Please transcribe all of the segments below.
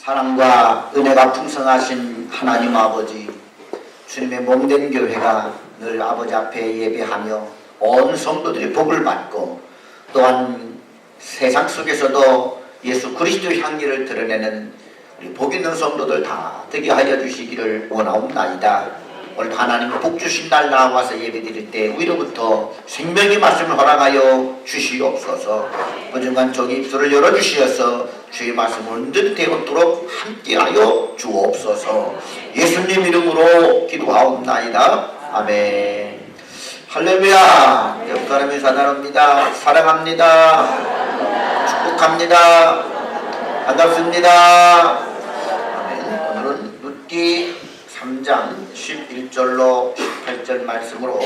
사랑과 은혜가 풍성하신 하나님 아버지, 주님의 몸된 교회가 늘 아버지 앞에 예배하며 온 성도들이 복을 받고 또한 세상 속에서도 예수 그리스도의 향기를 드러내는 우리 복 있는 성도들 다 되게 하여 주시기를 원하옵나이다. 오늘 하나님의 복 주신 날 나와서 예배드릴 때 위로부터 생명의 말씀을 허락하여 주시옵소서. 어중간 종의 입술을 열어주시어서 주의 말씀을 온전히 되었도록 함께하여 주옵소서. 예수님 이름으로 기도하옵나이다. 아멘. 할렐루야. 옆 사람이 사랑합니다. 사랑합니다. 축복합니다. 반갑습니다. 아멘. 오늘은 룻기 3장 11절로 18절 말씀으로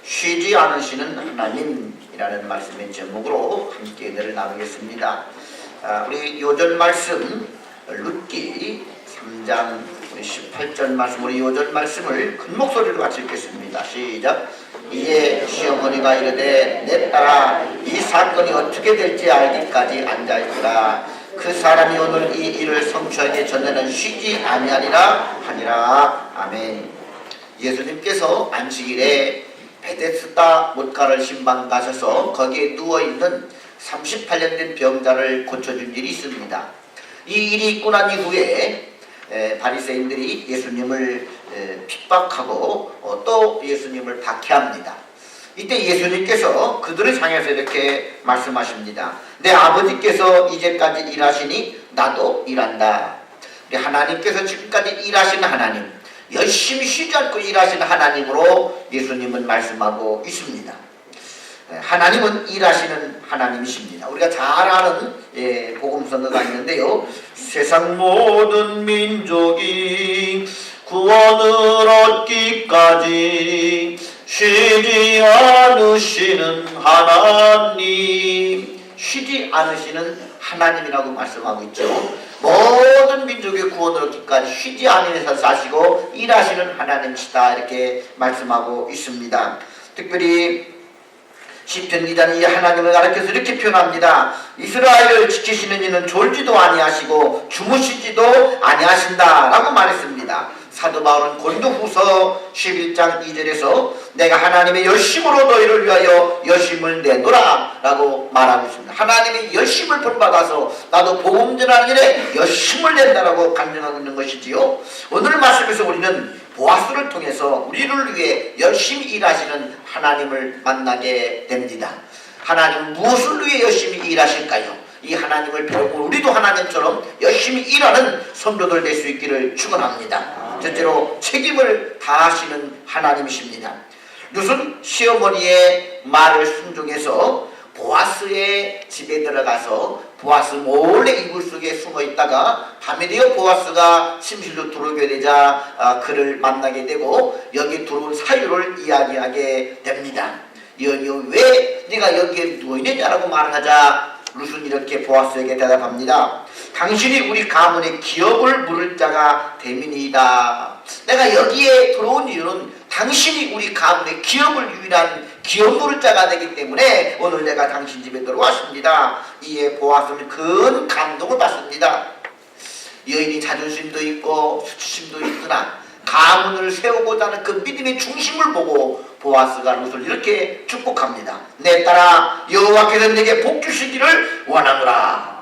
쉬지 않으시는 하나님이라는 말씀의 제목으로 함께 은혜를 나누겠습니다. 우리 요전 말씀 룻기 3장 18절 말씀, 우리 요전 말씀을 큰 목소리로 같이 읽겠습니다. 시작. 이에 시어머니가 이르되 내 딸아 이 사건이 어떻게 될지 알기까지 앉아있으라. 그 사람이 오늘 이 일을 성취하기 전에는 쉬지 아니하리라 하니라. 아멘. 예수님께서 안식일에 베데스다 못가를 신방 가셔서 거기에 누워있는 38년 된 병자를 고쳐준 일이 있습니다. 이 일이 있고 난 이후에 바리새인들이 예수님을 핍박하고 또 예수님을 박해합니다. 이때 예수님께서 그들을 향해서 이렇게 말씀하십니다. 내 아버지께서 이제까지 일하시니 나도 일한다. 하나님께서 지금까지 일하신 하나님, 열심히 쉬지 않고 일하신 하나님으로 예수님은 말씀하고 있습니다. 하나님은 일하시는 하나님이십니다. 우리가 잘 아는 복음성가가 있는데요. 세상 모든 민족이 구원을 얻기까지 쉬지 않으시는 하나님, 쉬지 않으시는 하나님이라고 말씀하고 있죠. 모든 민족의 구원을 얻기까지 쉬지 않으셔서 사시고 일하시는 하나님이시다, 이렇게 말씀하고 있습니다. 특별히 시편 기자는 이 하나님을 가르쳐서 이렇게 표현합니다. 이스라엘을 지키시는 이는 졸지도 아니하시고 주무시지도 아니하신다 라고 말했습니다. 사도 바울은 고린도후서 11장 2절에서 내가 하나님의 열심으로 너희를 위하여 열심을 내노라 라고 말하고 있습니다. 하나님의 열심을 본받아서 나도 복음 전하는 일에 열심을 낸다라고 강조하고 있는 것이지요. 오늘 말씀에서 우리는 보아스를 통해서 우리를 위해 열심히 일하시는 하나님을 만나게 됩니다. 하나님은 무엇을 위해 열심히 일하실까요? 이 하나님을 배우고 우리도 하나님처럼 열심히 일하는 성도들 될 수 있기를 축원합니다. 첫째로 책임을 다하시는 하나님이십니다. 룻은 시어머니의 말을 순종해서 보아스의 집에 들어가서 보아스 몰래 이불 속에 숨어 있다가 밤이 되어 보아스가 침실로 들어오게 되자 그를 만나게 되고 여기 들어온 사유를 이야기하게 됩니다. 여기 왜 네가 여기에 누워있느냐라고 말하자 룻은 이렇게 보아스에게 대답합니다. 당신이 우리 가문의 기업을 물을 자가 됨이니이다. 내가 여기에 들어온 이유는 당신이 우리 가문의 기업을 유일한 기업 물을 자가 되기 때문에 오늘 내가 당신 집에 들어왔습니다. 이에 보아스는 큰 감동을 받습니다. 여인이 자존심도 있고 수치심도 있으나 가문을 세우고자 하는 그 믿음의 중심을 보고 보아스가 룻을 이렇게 축복합니다. 내 딸아 여호와께서 내게 복 주시기를 원하노라.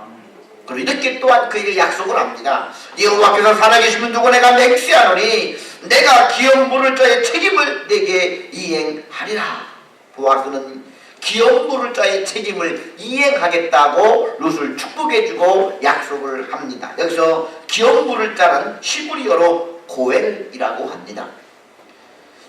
그리고 이렇게 또한 그에게 약속을 합니다. 여호와께서 살아계시면 누구 내가 맹세하노니 내가 기업 물을 자의 책임을 내게 이행하리라. 보아스는 기업 물을 자의 책임을 이행하겠다고 룻을 축복해주고 약속을 합니다. 여기서 기업 물을 자는 히브리어로 고엘이라고 합니다.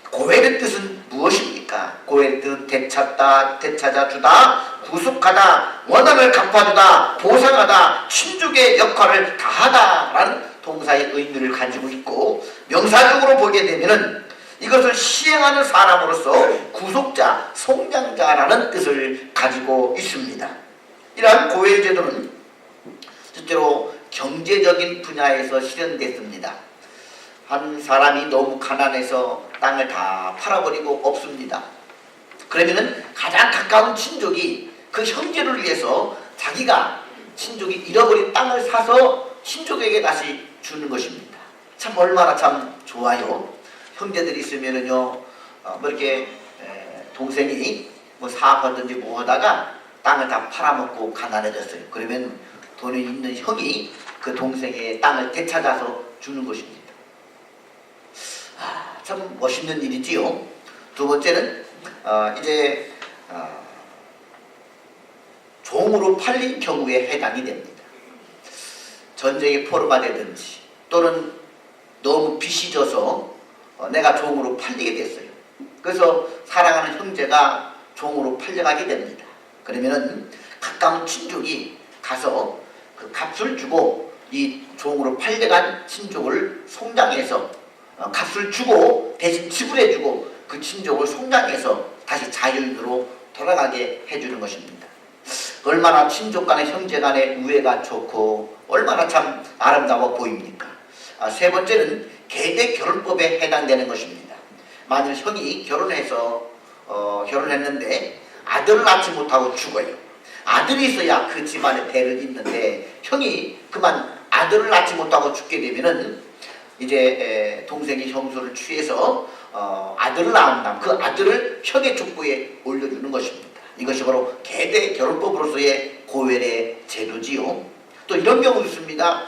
고엘의 뜻은 무엇입니까? 고엘의 뜻은 되찾다, 되찾아 주다, 구속하다, 원한을 갚아주다, 보상하다, 친족의 역할을 다하다 라는 동사의 의미를 가지고 있고, 명사적으로 보게 되면은 이것을 시행하는 사람으로서 구속자, 속량자라는 뜻을 가지고 있습니다. 이러한 고엘 제도는 실제로 경제적인 분야에서 실현됐습니다. 한 사람이 너무 가난해서 땅을 다 팔아버리고 없습니다. 그러면은 가장 가까운 친족이 그 형제를 위해서 자기가 친족이 잃어버린 땅을 사서 친족에게 다시 주는 것입니다. 참 얼마나 참 좋아요. 형제들이 있으면은요, 뭐 이렇게 동생이 뭐 사업하든지 뭐 하다가 땅을 다 팔아먹고 가난해졌어요. 그러면 돈이 있는 형이 그 동생의 땅을 되찾아서 주는 것입니다. 참 멋있는 일이지요. 두 번째는 이제 종으로 팔린 경우에 해당이 됩니다. 전쟁에 포로가 되든지 또는 너무 빚이 져서 내가 종으로 팔리게 됐어요. 그래서 사랑하는 형제가 종으로 팔려가게 됩니다. 그러면은 가까운 친족이 가서 그 값을 주고 이 종으로 팔려간 친족을 송장해서 값을 주고 대신 지불해주고 그 친족을 송장해서 다시 자율로 돌아가게 해주는 것입니다. 얼마나 친족 간의 형제 간의 우애가 좋고 얼마나 참 아름다워 보입니까? 세 번째는 계대 결혼법에 해당되는 것입니다. 만일 형이 결혼했는데 아들을 낳지 못하고 죽어요. 아들이 있어야 그 집안의 대를 잇는데 형이 그만 아들을 낳지 못하고 죽게 되면은 이제 동생이 형수를 취해서 아들을 낳은 다음 그 아들을 형의 족보에 올려주는 것입니다. 이것이 바로 계대 결혼법으로서의 고혈의 제도지요. 또 이런 경우도 있습니다.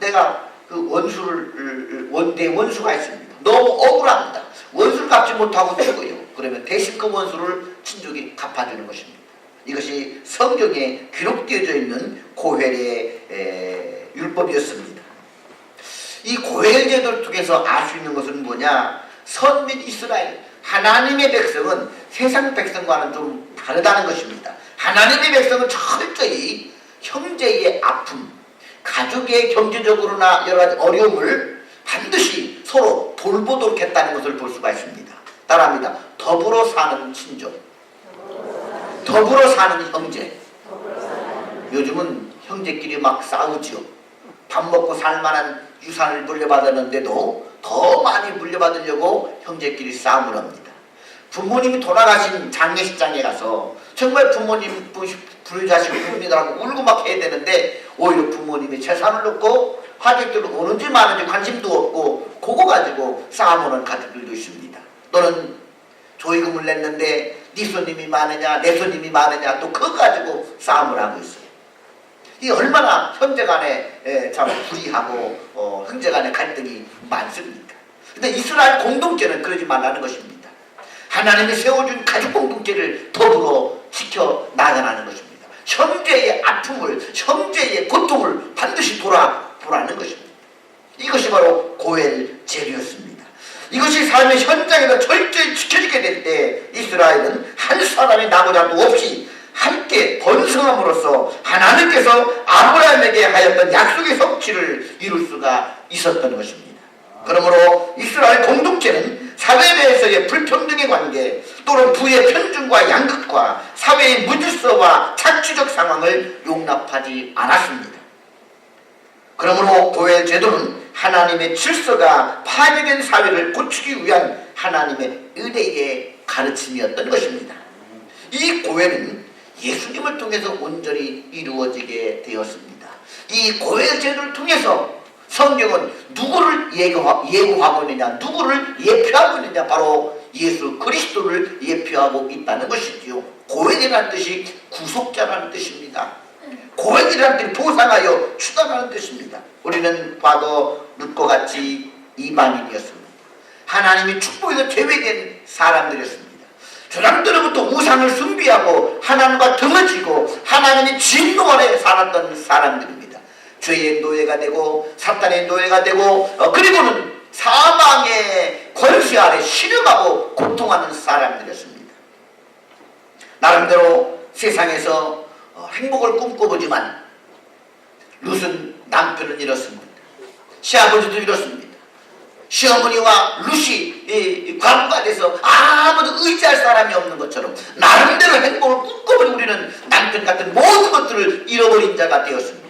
내가 그 원수가 있습니다. 너무 억울합니다. 원수를 갚지 못하고 죽어요. 그러면 대신 그 원수를 친족이 갚아주는 것입니다. 이것이 성경에 기록되어져 있는 고혈의 율법이었습니다. 이 고혈 제도를 통해서 알 수 있는 것은 뭐냐? 선민 이스라엘 하나님의 백성은 세상 백성과는 좀 다르다는 것입니다. 하나님의 백성은 철저히 형제의 아픔, 가족의 경제적으로나 여러 가지 어려움을 반드시 서로 돌보도록 했다는 것을 볼 수가 있습니다. 따라합니다. 더불어 사는 친족, 더불어 사는 형제. 요즘은 형제끼리 막 싸우지요. 밥 먹고 살만한 유산을 물려받았는데도 더 많이 물려받으려고 형제끼리 싸움을 합니다. 부모님이 돌아가신 장례식장에 가서 정말 부모님 부르자식 부릅니다라고 울고 막 해야 되는데 오히려 부모님이 재산을 놓고 가족들 오는지 마는지 관심도 없고 그거 가지고 싸움하는 가족들도 있습니다. 또는 조의금을 냈는데 네 손님이 많으냐 내 손님이 많으냐 또 그거 가지고 싸움을 하고 있어요. 이 얼마나 형제간에 참 불의하고 형제간의 갈등이 많습니까? 근데 이스라엘 공동체는 그러지 말라는 것입니다. 하나님이 세워준 가족 공동체를 더불어 지켜나가라는 것입니다. 형제의 아픔을 형제의 고통을 반드시 돌아보라는 것입니다. 이것이 바로 고엘 제도였습니다. 이것이 삶의 현장에서 철저히 지켜지게 될 때 이스라엘은 한 사람의 나고자도 없이 함께 번성함으로써 하나님께서 아브라함에게 하였던 약속의 성취를 이룰 수가 있었던 것입니다. 그러므로 이스라엘 공동체는 사회 내에서의 불평등의 관계 또는 부의 편중과 양극화 사회의 무질서와 착취적 상황을 용납하지 않았습니다. 그러므로 고엘 제도는 하나님의 질서가 파괴된 사회를 고치기 위한 하나님의 은혜의 가르침이었던 것입니다. 이 고엘은 예수님을 통해서 온전히 이루어지게 되었습니다. 이 고엘 제도를 통해서 성경은 누구를 예고하고 있느냐, 누구를 예표하고 있느냐, 바로 예수 그리스도를 예표하고 있다는 것이지요. 고엘이라는 뜻이 구속자라는 뜻입니다. 고엘이라는 뜻이 보상하여 추가하는 뜻입니다. 우리는 과거 룻과 같이 이방인이었습니다. 하나님이 축복에서 제외된 사람들이었습니다. 조상들로부터 우상을 숭배하고 하나님과 등을 지고 하나님의 진노 아래 살았던 사람들입니다. 죄의 노예가 되고 사탄의 노예가 되고 그리고는 사망의 권세 아래 신음하고 고통하는 사람들이었습니다. 나름대로 세상에서 행복을 꿈꿔보지만 룻은 남편을 잃었습니다. 시아버지도 잃었습니다. 시어머니와 룻이 과부가 돼서 아무도 의지할 사람이 없는 것처럼 나름대로 행복을 꿈꿔버린 우리는 남편 같은 모든 것들을 잃어버린 자가 되었습니다.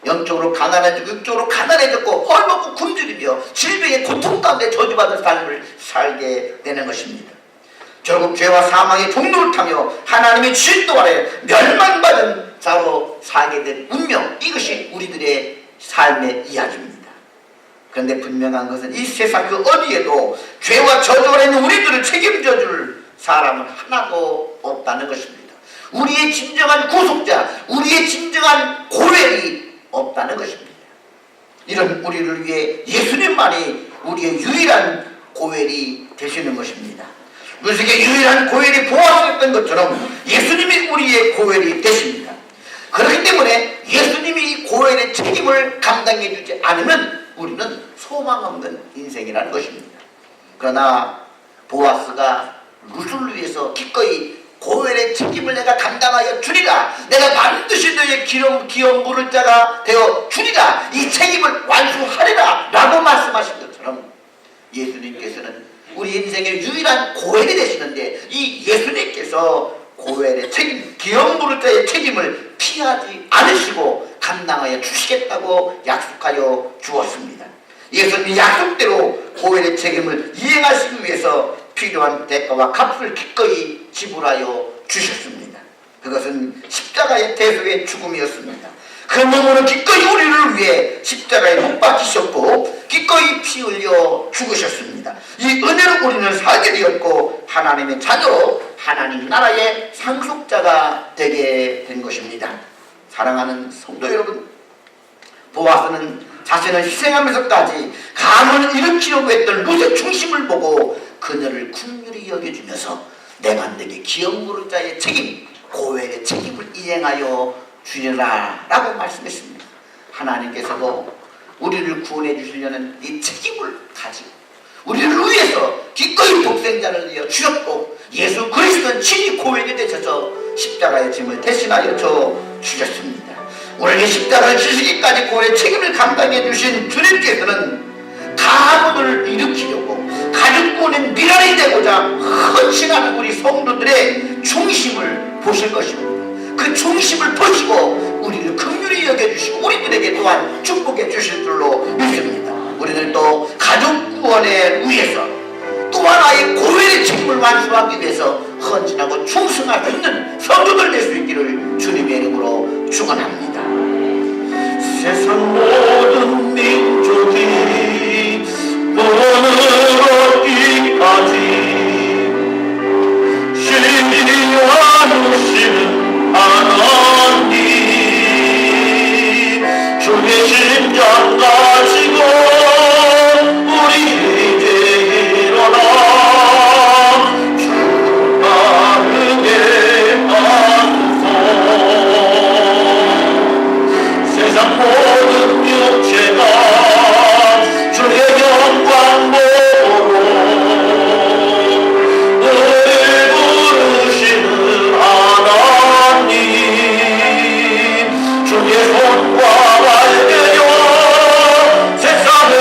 영적으로 가난해지고 육적으로 가난해졌고 헐벗고 굶주리며 질병의 고통 가운데 저주받은 삶을 살게 되는 것입니다. 결국 죄와 사망의 종로를 타며 하나님의 진노 아래 멸망받은 자로 살게 된 운명, 이것이 우리들의 삶의 이야기입니다. 그런데 분명한 것은 이 세상 그 어디에도 죄와 저주 아래 있는 우리들을 책임져 줄 사람은 하나도 없다는 것입니다. 우리의 진정한 구속자, 우리의 진정한 고백이 없다는 것입니다. 이런 우리를 위해 예수님만이 우리의 유일한 고엘이 되시는 것입니다. 우리에게 유일한 고엘이 보았었던 것처럼 예수님이 우리의 고엘이 되십니다. 그렇기 때문에 예수님이 이 고엘의 책임을 감당해 주지 않으면 우리는 소망 없는 인생이라는 것입니다. 그러나 보아스가 룻을 위해서 기꺼이 고엘의 책임을 내가 감당하여 주리라, 내가 반드시 너의 기업 물을 자가 되어 주리라, 이 책임을 완수하리라 라고 말씀하신 것처럼 예수님께서는 우리 인생의 유일한 고엘이 되시는데 이 예수님께서 고엘의 책임, 기업 물을 자의 책임을 피하지 않으시고 감당하여 주시겠다고 약속하여 주었습니다. 예수님이 약속대로 고엘의 책임을 이행하시기 위해서 필요한 대가와 값을 기꺼이 지불하여 주셨습니다. 그것은 십자가의 대속의 죽음이었습니다. 그 몸으로 기꺼이 우리를 위해 십자가에 못 박히셨고 기꺼이 피 흘려 죽으셨습니다. 이 은혜로 우리는 살게 되었고 하나님의 자녀로 하나님 나라의 상속자가 되게 된 것입니다. 사랑하는 성도 여러분, 보아스는 자신을 희생하면서까지 가문을 일으키려고 했던 룻의 중심을 보고 그녀를 긍휼히 여겨주면서 내가 너에게 기업 물을 자의 책임, 고엘의 책임을 이행하여 주리라 라고 말씀했습니다. 하나님께서도 우리를 구원해 주시려는 이 책임을 가지고 우리를 위해서 기꺼이 독생자를 내어 주셨고 예수 그리스도는 친히 고엘이 되셔서 십자가의 짐을 대신하여 주셨습니다. 우리에게 십자가를 지시기까지 고엘의 책임을 감당해 주신 주님께서는 가문을 일으키려고 가족군의 미랄이 되고자 헌신하는 우리 성도들의 중심을 보실 것입니다. 그 중심을 보시고 우리를 긍휼히 여겨주시고 우리들에게 또한 축복해 주실 줄로 믿습니다. 우리들도 가족 구원에 위해서 또 하나의 고엘의 책임을 완수하기 위해서 헌신하고 충성할 수 있는 성도들 될 수 있기를 주님의 이름으로 축원합니다. 세상 모든 민족이 구원을 얻기까지 신뢰하시는 하나님, 주의 심장 가지고 우리 이제 일어나 주 따르게 하소서. 세상 모든 육체가 주의 영광 보러 너를 부르시는 하나님, 주의 손과 발되어 세상을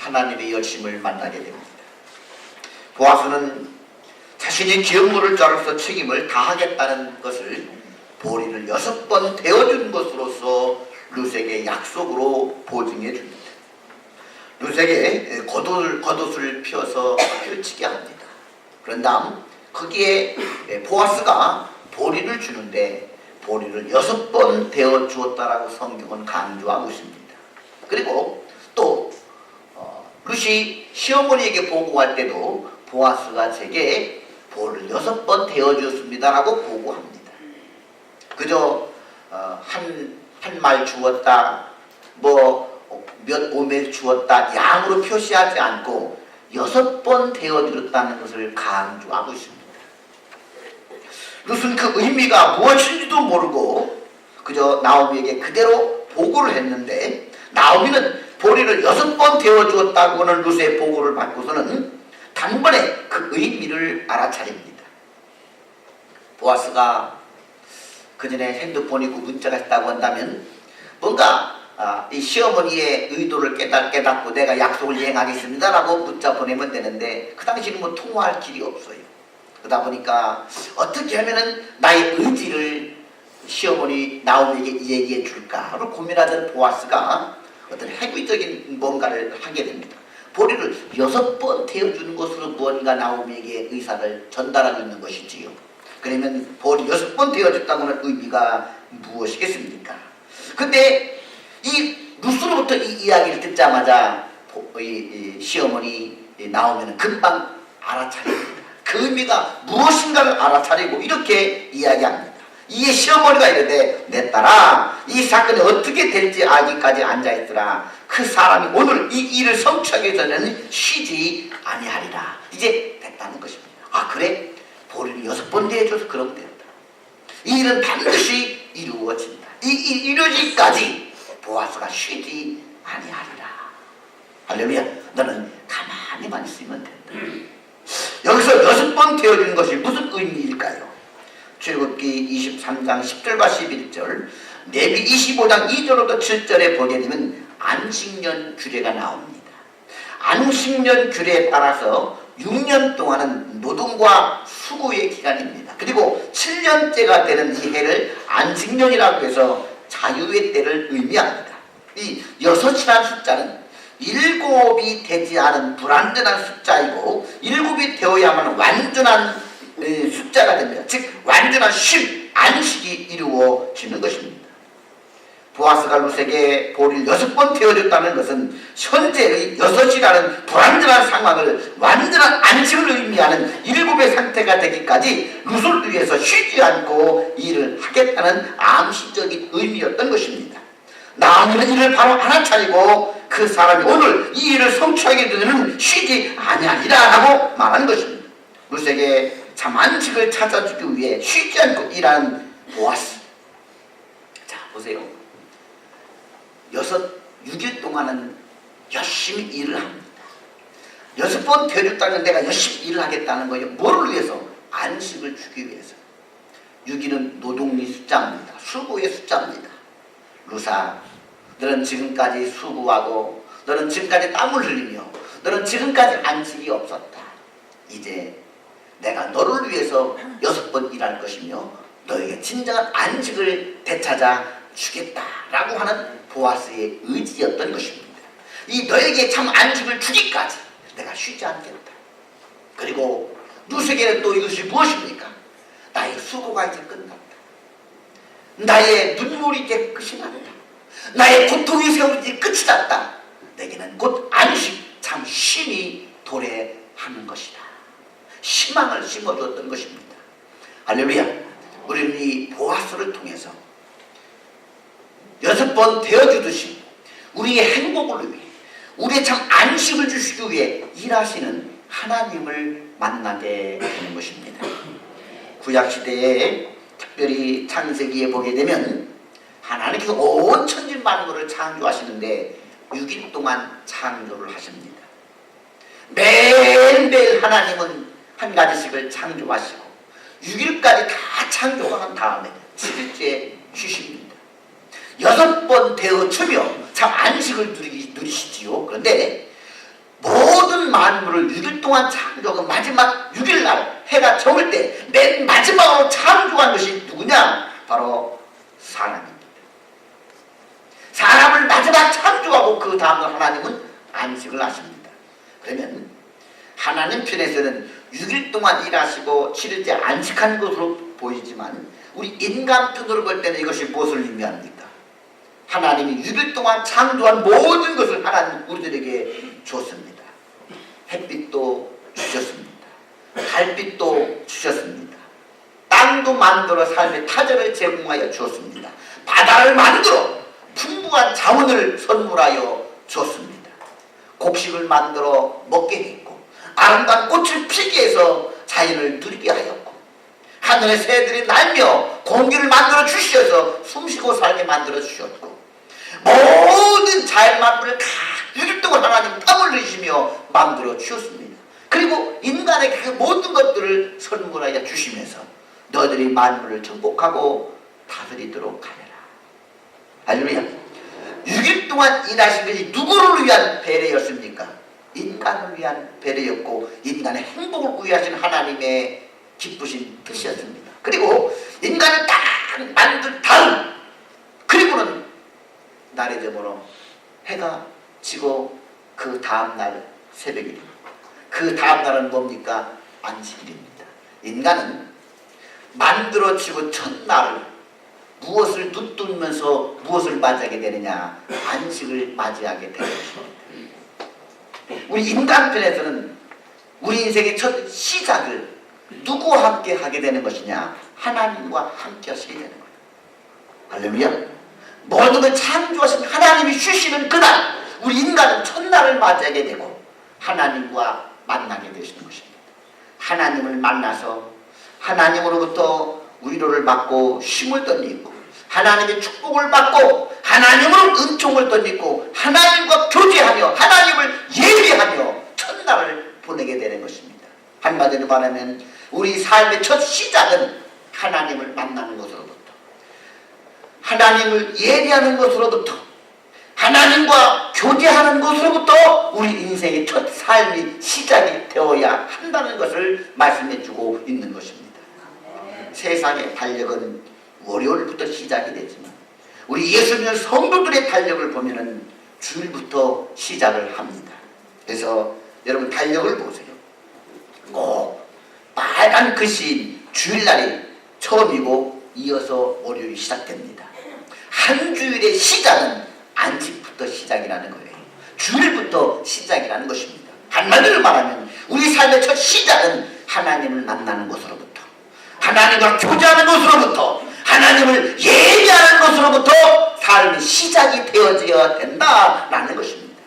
하나님의 열심을 만나게 됩니다. 보아스는 자신이 기업물을 자로서 책임을 다하겠다는 것을 보리를 6번 대어준 것으로서 룻에게 약속으로 보증해 줍니다. 룻에게 겉옷을 펴서 펼치게 합니다. 그런 다음 거기에 보아스가 보리를 주는데 보리를 6번 대어 주었다라고 성경은 강조하고 있습니다. 그리고 또 룻이 시어머니에게 보고할 때도 보아스가 제게 보리를 6번 대어 주었습니다라고 보고합니다. 그저 한 말 주었다, 몇 오멜 주었다 양으로 표시하지 않고 6번 대어 주었다는 것을 강조하고 있습니다. 룻은 그 의미가 무엇인지도 모르고 그저 나오미에게 그대로 보고를 했는데, 나오미는 보리를 6번 데워 주었다고는 룻의 보고를 받고서는 단번에 그 의미를 알아차립니다. 보아스가 그전에 핸드폰이 있고 문자가 있다고 한다면 뭔가 이 시어머니의 의도를 깨닫고 내가 약속을 이행하겠습니다라고 문자 보내면 되는데, 그 당시는 뭐 통화할 길이 없어요. 그러다 보니까 어떻게 하면은 나의 의지를 시어머니 나오미에게 얘기해 줄까를 고민하던 보아스가 어떤 해부적인 뭔가를 하게 됩니다. 보리를 6번 데워주는 것으로 무언가 나오미에게 의사를 전달하고 있는 것이지요. 그러면 보리 6번 데워줬다고는 의미가 무엇이겠습니까? 근데 이 룻으로부터 이 이야기를 듣자마자 이 시어머니 나오미는 금방 알아차립니다. 그 의미가 무엇인가를 알아차리고 이렇게 이야기합니다. 이에 시어머니가 이르되 내 딸아, 이 사건이 어떻게 될지 알기까지 앉아있더라. 그 사람이 오늘 이 일을 성취하기 전에는 쉬지 아니하리라. 이제 됐다는 것입니다. 아 그래? 보리를 6번 대해줘서 그러면 된다. 이 일은 반드시 이루어진다. 이 일 이루어지기까지 보아스가 쉬지 아니하리라. 할렐루야. 너는 가만히만 있으면 된다. 여기서 6번 되어주는 것이 무슨 의미일까요? 출애굽기 23장 10절과 11절, 레위 25장 2절부터 7절에 보게 되면 안식년 규례가 나옵니다. 안식년 규례에 따라서 6년 동안은 노동과 수고의 기간입니다. 그리고 7년째가 되는 이 해를 안식년이라고 해서 자유의 때를 의미합니다. 이 6이라는 숫자는 7이 되지 않은 불완전한 숫자이고 7이 되어야만 완전한 숫자가 됩니다. 즉 완전한 쉼, 안식이 이루어지는 것입니다. 보아스가 룻에게 보리를 6번 데워줬다는 것은 현재의 6이라는 불완전한 상황을 완전한 안식을 의미하는 7의 상태가 되기까지 룻을 위해서 쉬지 않고 일을 하겠다는 암시적인 의미였던 것입니다. 나오미는 이를 바로 알아차리고 그 사람이 오늘 이 일을 성취하게 되면 쉬지 아니하리라 라고 말한 것입니다. 룻에게 참 안식을 찾아주기 위해 쉬지 않고 일하는 보아스. 자 보세요. 6일 동안은 열심히 일을 합니다. 6번 데려다가 내가 열심히 일을 하겠다는 거예요. 뭐를 위해서? 안식을 주기 위해서. 6일은 노동의 숫자입니다. 수고의 숫자입니다. 루사, 너는 지금까지 수고하고 너는 지금까지 땀을 흘리며 너는 지금까지 안식이 없었다. 이제 내가 너를 위해서 6번 일할 것이며 너에게 진정한 안식을 되찾아 주겠다라고 하는 보아스의 의지였던 것입니다. 이 너에게 참 안식을 주기까지 내가 쉬지 않겠다. 그리고 룻에게는 또 이것이 무엇입니까? 나의 수고가 이제 끝났다. 나의 눈물이 이제 끝이 났다. 나의 고통의 세월이 이제 끝이 났다. 내게는 곧 안식, 참 쉼이 도래하는 것이다. 희망을 심어주었던 것입니다. 할렐루야. 우리는 이 보아스를 통해서 6번 되어주듯이 우리의 행복을 위해 우리의 참 안식을 주시기 위해 일하시는 하나님을 만나게 되는 것입니다. 구약시대에 특별히 창세기에 보게 되면 하나님께서 온 천지만물을 창조하시는데 6일 동안 창조를 하십니다. 매일매일 하나님은 한 가지씩을 창조하시고 6일까지 다 창조한 다음에 7일째 쉬십니다. 6번 되어주며 참 안식을 누리시지요. 그런데 모든 만물을 6일 동안 창조하고 마지막 6일 날 해가 저물 때 맨 마지막으로 창조한 것이 누구냐? 바로 사람입니다. 사람을 마지막 창조하고 그 다음날 하나님은 안식을 하십니다. 그러면 하나님 편에서는 6일 동안 일하시고 7일째 안식한 것으로 보이지만 우리 인간 편으로 볼 때는 이것이 무엇을 의미합니까? 하나님이 6일 동안 창조한 모든 것을 하나님 우리들에게 줬습니다. 햇빛도 주셨습니다. 달빛도 주셨습니다. 땅도 만들어 삶의 타전을 제공하여 주었습니다. 바다를 만들어 풍부한 자원을 선물하여 주었습니다. 곡식을 만들어 먹게 했고 아름다운 꽃을 피게 해서 자연을 누리게 하였고 하늘의 새들이 날며 공기를 만들어 주셔서 숨쉬고 살게 만들어 주셨고 모든 자연 만물을 다 6일 동안 하나님 땀을 흘리시며 만들어 주셨습니다. 그리고 인간에게 그 모든 것들을 선물하여 주시면서 너희들이 만물을 정복하고 다스리도록 하여라. 할렐루야. 6일 동안 일하신 것이 누구를 위한 배려였습니까? 인간을 위한 배려였고 인간의 행복을 위하신 하나님의 기쁘신 뜻이었습니다. 그리고 인간을 딱 만든 다음 그리고는 날의 저물어 해가 지고 그 다음날 새벽일입니다. 그 다음날은 뭡니까? 안식일입니다. 인간은 만들어지고 첫날을 무엇을 눈뜨면서 무엇을 맞이하게 되느냐? 안식을 맞이하게 되는 것입니다. 우리 인간편에서는 우리 인생의 첫 시작을 누구와 함께 하게 되는 것이냐? 하나님과 함께 하시게 되는 거예요. 할렐루야. 모든 걸 창조하신 하나님이 주시는 그날 우리 인간은 첫날을 맞이하게 되고 하나님과 만나게 되시는 것입니다. 하나님을 만나서 하나님으로부터 위로를 받고 쉼을 덧입고 하나님의 축복을 받고 하나님으로 은총을 덧입고 하나님과 교제하며 하나님을 예배하며 첫날을 보내게 되는 것입니다. 한마디로 말하면 우리 삶의 첫 시작은 하나님을 만나는 것으로부터 하나님을 예배하는 것으로부터 하나님과 교제하는 것으로부터 우리 인생의 첫 삶이 시작이 되어야 한다는 것을 말씀해 주고 있는 것입니다. 세상의 달력은 월요일부터 시작이 되지만 우리 예수 믿는 성도들의 달력을 보면은 주일부터 시작을 합니다. 그래서 여러분 달력을 보세요. 꼭 빨간 글씨인 주일날이 처음이고 이어서 월요일이 시작됩니다. 한 주일의 시작은 안식부터 시작이라는 거예요. 주일부터 시작이라는 것입니다. 한마디로 말하면 우리 삶의 첫 시작은 하나님을 만나는 것으로부터 하나님과 교제하는 것으로부터 하나님을 예배하는 것으로부터 삶의 시작이 되어져야 된다라는 것입니다.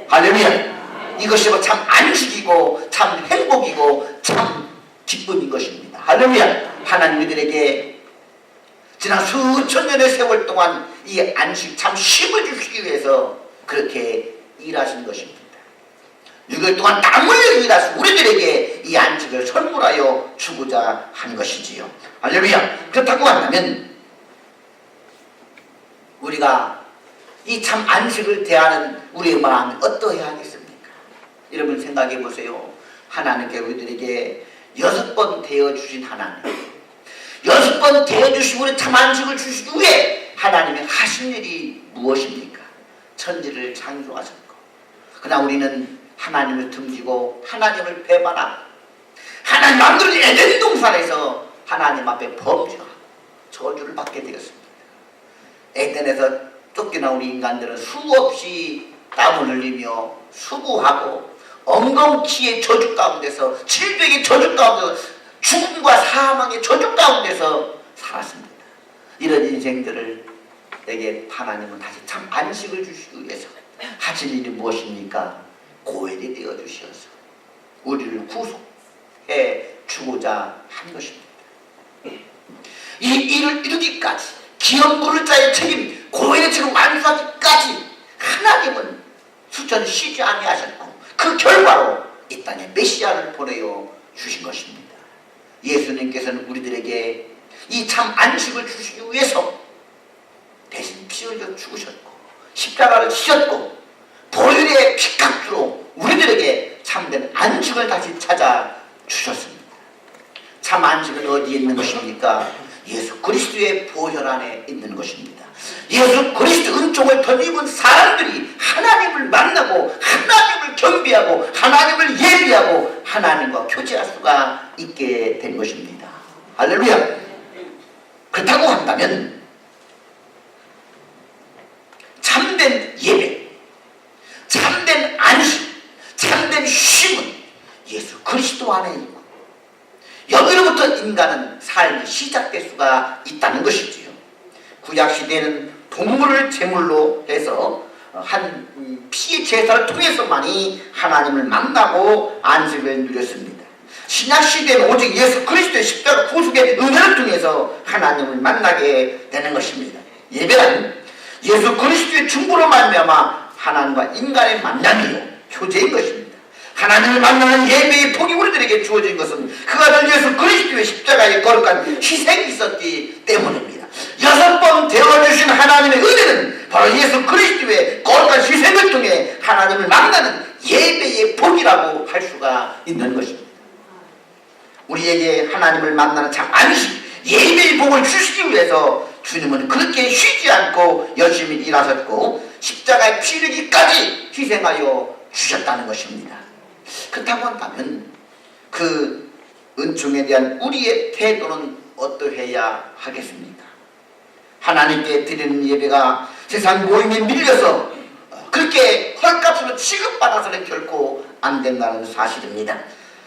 할렐루야. 이것이 참 안식이고 참 행복이고 참 기쁨인 것입니다. 할렐루야. 하나님 우리들에게 지난 수천 년의 세월 동안 이 안식 참 쉼을 주시기 위해서 그렇게 일하신 것입니다. 6일 동안 땀 흘려 일하신 우리들에게 이 안식을 선물하여 주고자 한 것이지요. 할렐루야. 그렇다고 한다면 우리가 이 참 안식을 대하는 우리의 마음이 어떠해야 하겠습니까? 여러분 생각해 보세요. 하나님께 우리들에게 6번 되어주신 하나님 6번 되어주시고 우리 참 안식을 주시기 위해 하나님이 하신 일이 무엇입니까? 천지를 창조하셨고 그러나 우리는 하나님을 등지고 하나님을 배반하고 하나님 만든 에덴 동산에서 하나님 앞에 범죄하고 저주를 받게 되었습니다. 에덴에서 쫓겨난 우리 인간들은 수없이 땀을 흘리며 수고하고 엉겅퀴의 저주 가운데서 질병의 저주 가운데서 죽음과 사망의 저주 가운데서 살았습니다. 이런 인생들을 내게 하나님은 다시 참 안식을 주시기 위해서 하신 일이 무엇입니까? 고엘이 되어 주셔서 우리를 구속해 주고자 한 것입니다. 이 일을 이루기까지 기업부를 자의 책임 고엘의 책임 완수하기까지 하나님은 수천 쉬지 아니하셨고 그 결과로 이 땅에 메시아를 보내어 주신 것입니다. 예수님께서는 우리들에게 이 참 안식을 주시기 위해서 대신 피 흘려 죽으셨고 십자가를 지셨고 보혈의 피값으로 우리들에게 참된 안식을 다시 찾아 주셨습니다. 참 안식은 어디에 있는 것입니까? 예수 그리스도의 보혈 안에 있는 것입니다. 예수 그리스도 은총을 덧입은 사람들이 하나님을 만나고 하나님을 경배하고 하나님을 예비하고 하나님과 교제할 수가 있게 된 것입니다. 할렐루야. 그렇다고 한다면 참된 예배, 참된 안식, 참된 쉼은 예수 그리스도 안에 있고 여기로부터 인간은 삶이 시작될 수가 있다는 것이지요. 구약시대에는 동물을 제물로 해서 한 피의 제사를 통해서만이 하나님을 만나고 안식을 누렸습니다. 신약시대는 오직 예수 그리스도의 십자가 구속의 은혜를 통해서 하나님을 만나게 되는 것입니다. 예배는 예수 그리스도의 중보로 말미암아 하나님과 인간의 만남이요 교제인 것입니다. 하나님을 만나는 예배의 복이 우리들에게 주어진 것은 그 아들 예수 그리스도의 십자가에 거룩한 희생이 있었기 때문입니다. 6번 되어주신 하나님의 은혜는 바로 예수 그리스도의 거룩한 희생을 통해 하나님을 만나는 예배의 복이라고 할 수가 있는 것입니다. 우리에게 하나님을 만나는 참 안식, 예배의 복을 주시기 위해서 주님은 그렇게 쉬지 않고 열심히 일하셨고 십자가에 피 흘리기까지 희생하여 주셨다는 것입니다. 그렇다고 한다면 그 은총에 대한 우리의 태도는 어떠해야 하겠습니까? 하나님께 드리는 예배가 세상 모임에 밀려서 그렇게 헐값으로 취급받아서는 결코 안 된다는 사실입니다.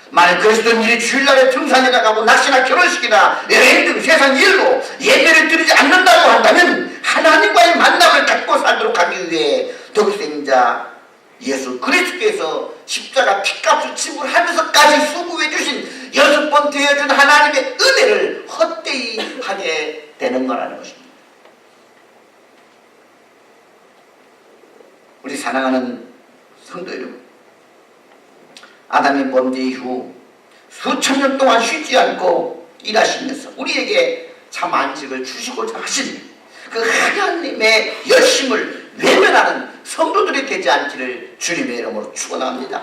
만약 그리스도인들이 주일날에 등산에 나가고 낚시나 결혼식이나 여행 등 세상 일로 예배를 드리지 않는다고 한다면 하나님과의 만남을 갖고 살도록 하기 위해 독생자 예수 그리스도께서 십자가 피값을 지불하면서까지 수고해 주신 6번 되어준 하나님의 은혜를 헛되이 하게 되는 거라는 것입니다. 우리 사랑하는 성도 여러분, 아담의 범죄 이후 수천 년 동안 쉬지 않고 일하시면서 우리에게 참 안식을 주시고자 하신 그 하나님의 열심을 외면하는 성도들이 되지 않기를 주님의 이름으로 축원합니다.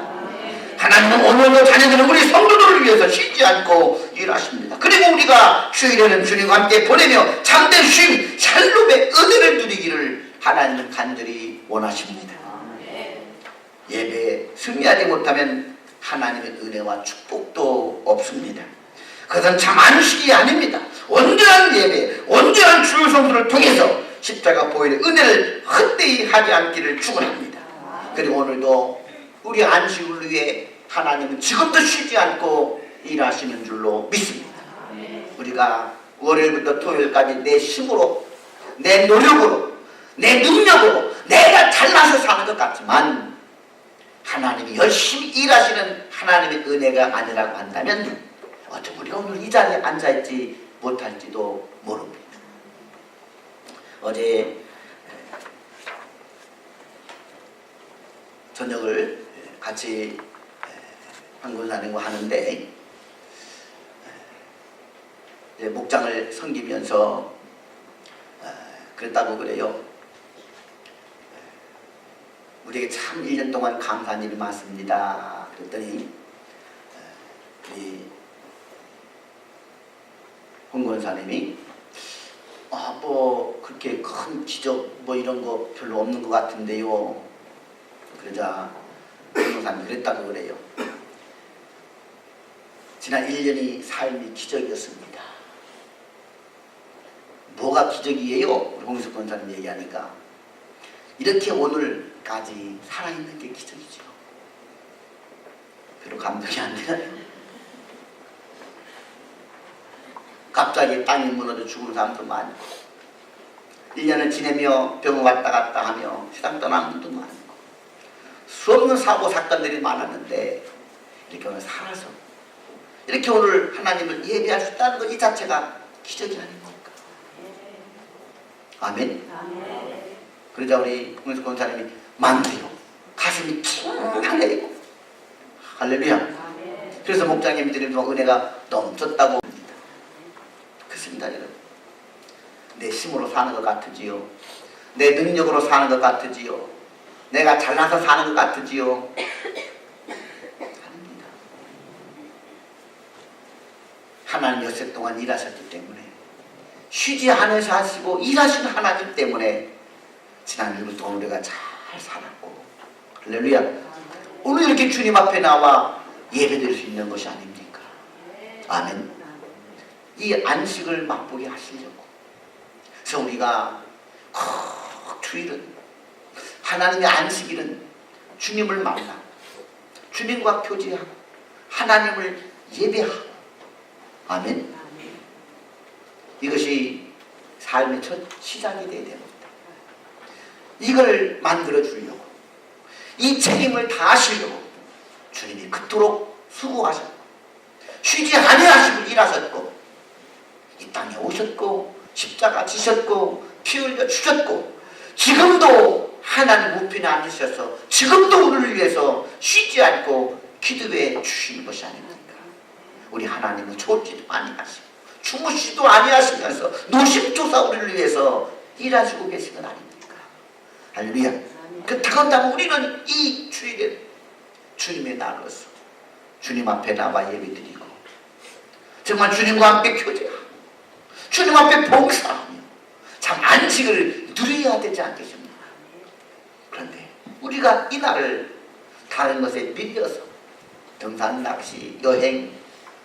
하나님은 오늘도 자녀들은 우리 성도들을 위해서 쉬지 않고 일하십니다. 그리고 우리가 주일에는 주님과 함께 보내며 참된 쉼, 샬롬의 은혜를 누리기를 하나님은 간절히 원하십니다. 예배에 승리하지 못하면 하나님의 은혜와 축복도 없습니다. 그것은 참 안식이 아닙니다. 온전한 예배, 온전한 주일 성수를 통해서 십자가 보혈의 은혜를 헛되이 하지 않기를 축원합니다. 그리고 오늘도 우리 안식을 위해 하나님은 지금도 쉬지 않고 일하시는 줄로 믿습니다. 우리가 월요일부터 토요일까지 내 힘으로, 내 노력으로, 내 능력으로 내가 잘나서 사는 것 같지만 하나님이 열심히 일하시는 하나님의 은혜가 아니라고 한다면 어쩌면 우리가 오늘 이 자리에 앉아있지 못할지도 모릅니다. 어제 저녁을 같이 한군사님과 하는데 목장을 섬기면서 그랬다고 그래요. 우리에게 참 1년 동안 감사한 일이 많습니다. 그랬더니 이 홍권사님이 뭐 그렇게 큰 기적 뭐 이런 거 별로 없는 것 같은데요. 그러자 홍권사님이 그랬다고 그래요. 지난 1년이 삶이 기적이었습니다. 뭐가 기적이에요? 우리 홍석권 권사님 얘기하니까 이렇게 오늘까지 살아있는 게 기적이죠. 별로 감동이 안 되나요? 갑자기 땅이 무너져 죽은 사람도 많고 1년을 지내며 병원 왔다 갔다 하며 세상 떠난 분도 많고 수없는 사고 사건들이 많았는데 이렇게 오늘 살아서 이렇게 오늘 하나님을 예배할 수 있다는 것 이 자체가 기적이 아닙니까? 아멘. 그러자 우리 홍수 권사님이 만드요 가슴이 킹하네요. 할렐루야. 그래서 목장님들이 은혜가 넘쳤다고 합니다. 그렇습니다. 여러분. 내 힘으로 사는 것 같으지요. 내 능력으로 사는 것 같으지요. 내가 잘나서 사는 것 같으지요. 하나님 여섯 동안 일하셨기 때문에, 쉬지 않으셔 하시고 일하시는 하나님 때문에 지난 1년 동안 우리가 잘 살았고, 할렐루야. 오늘 이렇게 주님 앞에 나와 예배드릴 수 있는 것이 아닙니까? 아멘. 이 안식을 맛보게 하시려고. 그래서 우리가 꼭 주일은, 하나님의 안식일은 주님을 만나고 주님과 교제하고 하나님을 예배하고, 아멘. 이것이 삶의 첫 시작이 되어야 됩니다. 이걸 만들어 주려고, 이 책임을 다하시려고 주님이 그토록 수고하셨고 쉬지 아니하시고 일하셨고 이 땅에 오셨고 십자가 지셨고 피 흘려 주셨고, 지금도 하나님 우편에 앉으셔서 지금도 우리를 위해서 쉬지 않고 기도해 주시는 것이 아닙니까? 우리 하나님은 졸지도 아니하시고 주무시지도 아니하시면서 노심초사 우리를 위해서 일하시고 계신 건 아닙니까? 할렐루야. 그렇다면 우리는 이 주일에 주님의 날로서 주님 앞에 나와 예배드리고 정말 주님과 함께 교제하고 주님 앞에 봉사하며 참 안식을 누려야 되지 않겠습니까? 그런데 우리가 이 날을 다른 것에 밀려서 등산, 낚시, 여행,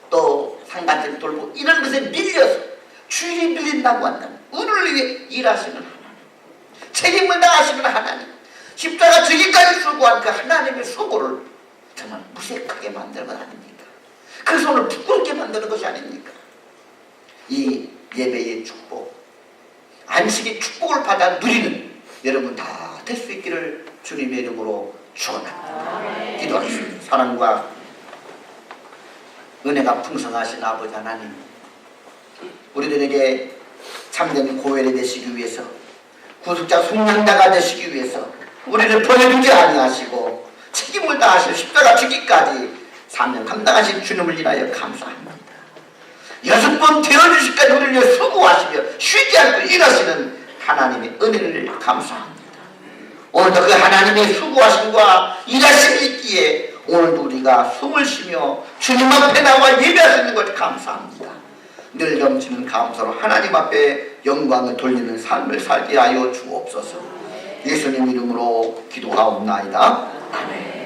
또 상가집 돌보 이런 것에 밀려서 주일에 밀린다고 한다면 우리를 위해 일하시는 하나님, 책임을 다하시는 하나님, 십자가 저기까지 수고한 그 하나님의 수고를 정말 무색하게 만드는 것 아닙니까? 그 손을 부끄럽게 만드는 것이 아닙니까? 이 예배의 축복, 안식의 축복을 받아 누리는 여러분 다 될 수 있기를 주님의 이름으로 축원합니다. 기도하겠습니다. 사랑과 은혜가 풍성하신 아버지 하나님, 우리들에게 참된 고혈이 되시기 위해서, 구속자 속량자가 되시기 위해서 우리를 버려두지 아니하시고 책임을 다하실 십자가 지기까지 사명 감당하신 주님을 인하여 감사합니다. 6번 태어주시기까지 우리를 위해 수고하시며 쉬지 않고 일하시는 하나님의 은혜를 감사합니다. 오늘도 그 하나님의 수고하심과 일하심이 있기에 오늘도 우리가 숨을 쉬며 주님 앞에 나와 예배할 수 있는 것 감사합니다. 늘 넘치는 감사로 하나님 앞에 영광을 돌리는 삶을 살게 하여 주옵소서. 예수님 이름으로 기도하옵나이다. 아멘.